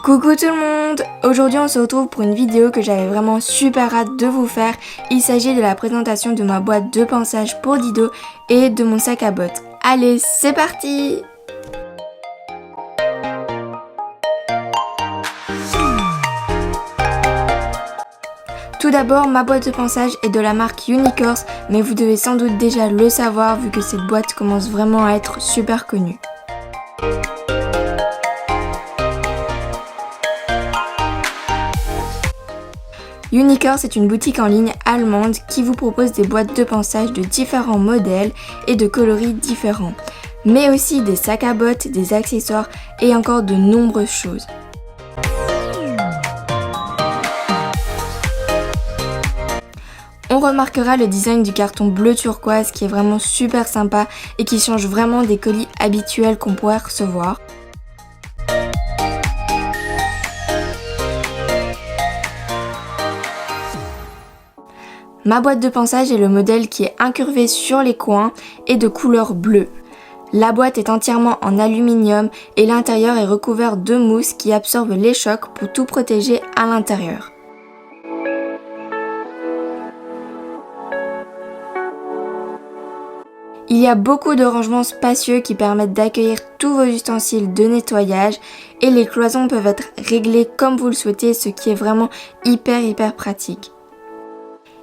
Coucou tout le monde! Aujourd'hui on se retrouve pour une vidéo que j'avais vraiment super hâte de vous faire. Il s'agit de la présentation de ma boîte de pinçage pour Dido et de mon sac à bottes. Allez, c'est parti! Tout d'abord, ma boîte de pinçage est de la marque Unicorse, mais vous devez sans doute déjà le savoir vu que cette boîte commence vraiment à être super connue. Unicorse est une boutique en ligne allemande qui vous propose des boîtes de pinçage de différents modèles et de coloris différents, mais aussi des sacs à bottes, des accessoires et encore de nombreuses choses. On remarquera le design du carton bleu turquoise qui est vraiment super sympa et qui change vraiment des colis habituels qu'on pourrait recevoir. Ma boîte de pinçage est le modèle qui est incurvé sur les coins et de couleur bleue. La boîte est entièrement en aluminium et l'intérieur est recouvert de mousse qui absorbe les chocs pour tout protéger à l'intérieur. Il y a beaucoup de rangements spacieux qui permettent d'accueillir tous vos ustensiles de nettoyage et les cloisons peuvent être réglées comme vous le souhaitez, ce qui est vraiment hyper pratique.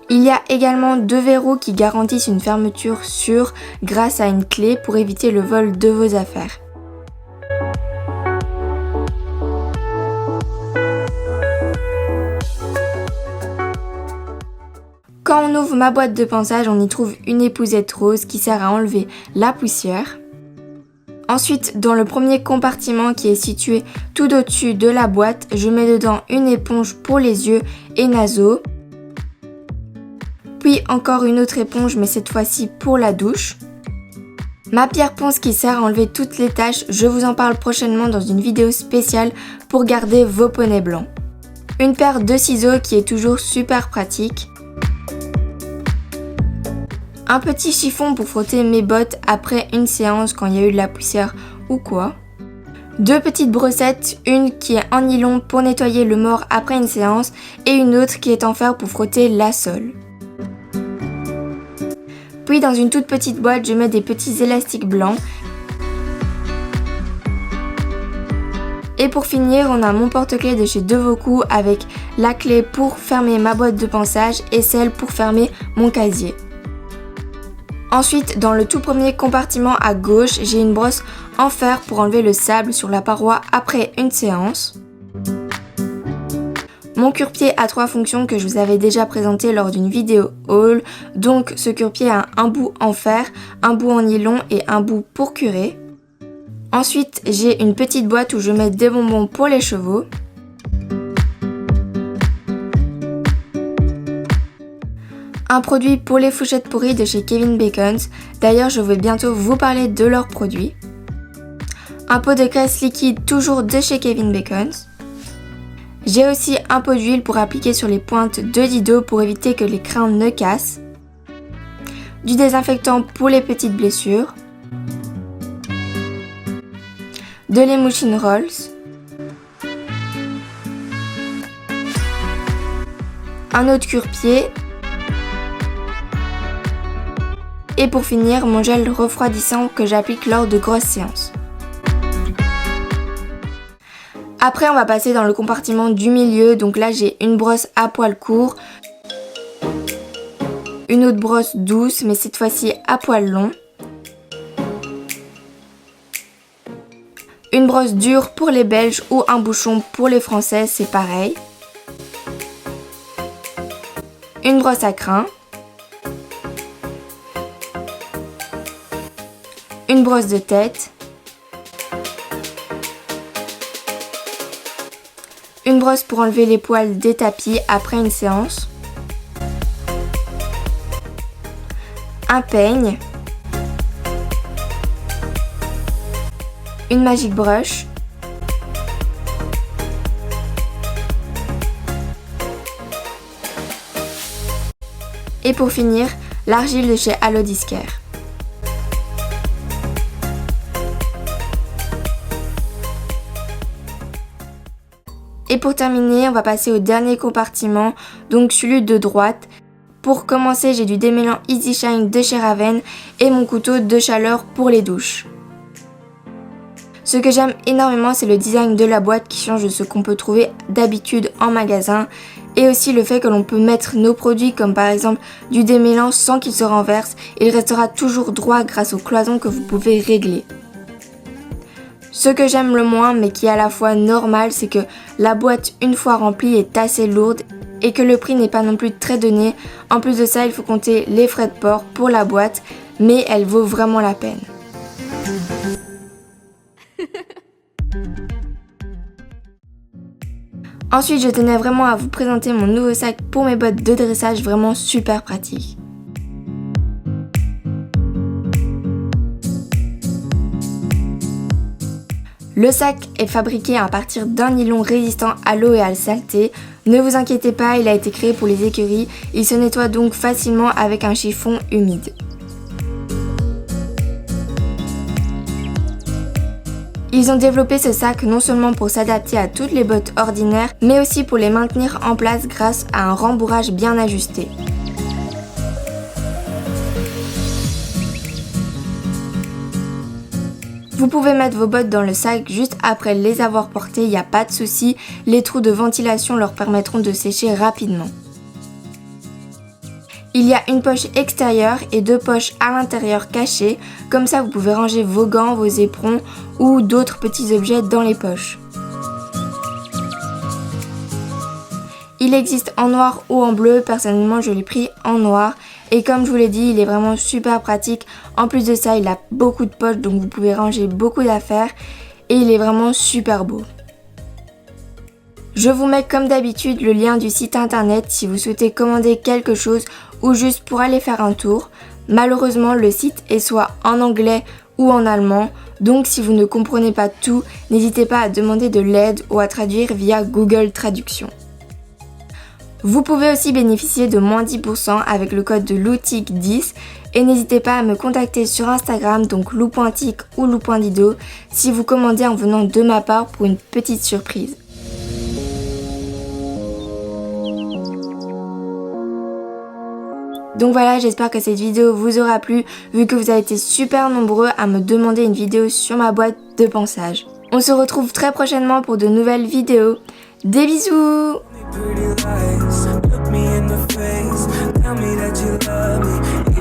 Il y a également 2 verrous qui garantissent une fermeture sûre grâce à une clé pour éviter le vol de vos affaires. Quand on ouvre ma boîte de pinçage, on y trouve une épousette rose qui sert à enlever la poussière. Ensuite, dans le premier compartiment qui est situé tout au-dessus de la boîte, je mets dedans une éponge pour les yeux et naseaux. Puis encore une autre éponge, mais cette fois-ci pour la douche. Ma pierre ponce qui sert à enlever toutes les taches, je vous en parle prochainement dans une vidéo spéciale pour garder vos poneys blancs. Une paire de ciseaux qui est toujours super pratique. Un petit chiffon pour frotter mes bottes après une séance quand il y a eu de la poussière ou quoi. 2 petites brossettes, une qui est en nylon pour nettoyer le mort après une séance et une autre qui est en fer pour frotter la sole. Puis dans une toute petite boîte, je mets des petits élastiques blancs. Et pour finir, on a mon porte-clés de chez Devaucoux avec la clé pour fermer ma boîte de pinçage et celle pour fermer mon casier. Ensuite, dans le tout premier compartiment à gauche, j'ai une brosse en fer pour enlever le sable sur la paroi après une séance. Mon cure-pied a 3 fonctions que je vous avais déjà présentées lors d'une vidéo haul. Donc ce cure-pied a un bout en fer, un bout en nylon et un bout pour curer. Ensuite, j'ai une petite boîte où je mets des bonbons pour les chevaux. Un produit pour les fourchettes pourries de chez Kevin Bacon. D'ailleurs, je vais bientôt vous parler de leurs produits. Un pot de graisse liquide toujours de chez Kevin Bacon. J'ai aussi un pot d'huile pour appliquer sur les pointes de Dido pour éviter que les crins ne cassent. Du désinfectant pour les petites blessures. De l'Emulsion Rolls. Un autre cure-pied. Et pour finir, mon gel refroidissant que j'applique lors de grosses séances. Après, on va passer dans le compartiment du milieu. Donc là, j'ai une brosse à poil court. Une autre brosse douce, mais cette fois-ci à poil long. Une brosse dure pour les Belges ou un bouchon pour les Français, c'est pareil. Une brosse à crins. Une brosse de tête. Une brosse pour enlever les poils des tapis après une séance. Un peigne. Une Magic Brush. Et pour finir, l'argile de chez Allo Discare. Et pour terminer, on va passer au dernier compartiment, donc celui de droite. Pour commencer, j'ai du démêlant Easy Shine de chez Raven et mon couteau de chaleur pour les douches. Ce que j'aime énormément, c'est le design de la boîte qui change de ce qu'on peut trouver d'habitude en magasin et aussi le fait que l'on peut mettre nos produits comme par exemple du démêlant sans qu'il se renverse. Il restera toujours droit grâce aux cloisons que vous pouvez régler. Ce que j'aime le moins mais qui est à la fois normal, c'est que la boîte une fois remplie est assez lourde et que le prix n'est pas non plus très donné. En plus de ça, il faut compter les frais de port pour la boîte, mais elle vaut vraiment la peine. Ensuite, je tenais vraiment à vous présenter mon nouveau sac pour mes bottes de dressage, vraiment super pratique. Le sac est fabriqué à partir d'un nylon résistant à l'eau et à la saleté. Ne vous inquiétez pas, il a été créé pour les écuries. Il se nettoie donc facilement avec un chiffon humide. Ils ont développé ce sac non seulement pour s'adapter à toutes les bottes ordinaires, mais aussi pour les maintenir en place grâce à un rembourrage bien ajusté. Vous pouvez mettre vos bottes dans le sac juste après les avoir portées, il n'y a pas de souci, les trous de ventilation leur permettront de sécher rapidement. Il y a une poche extérieure et 2 poches à l'intérieur cachées, comme ça vous pouvez ranger vos gants, vos éperons ou d'autres petits objets dans les poches. Il existe en noir ou en bleu, personnellement je l'ai pris en noir et comme je vous l'ai dit, il est vraiment super pratique. En plus de ça, il a beaucoup de poches donc vous pouvez ranger beaucoup d'affaires et il est vraiment super beau. Je vous mets comme d'habitude le lien du site internet si vous souhaitez commander quelque chose ou juste pour aller faire un tour. Malheureusement, le site est soit en anglais ou en allemand, donc si vous ne comprenez pas tout, n'hésitez pas à demander de l'aide ou à traduire via Google Traduction. Vous pouvez aussi bénéficier de moins 10% avec le code de LOUTIC10 et n'hésitez pas à me contacter sur Instagram, donc lou.tic ou lou.dido, si vous commandez en venant de ma part pour une petite surprise. Donc voilà, j'espère que cette vidéo vous aura plu, vu que vous avez été super nombreux à me demander une vidéo sur ma boîte de ponçage. On se retrouve très prochainement pour de nouvelles vidéos. Des bisous! Pretty lies, look me in the face, tell me that you love me.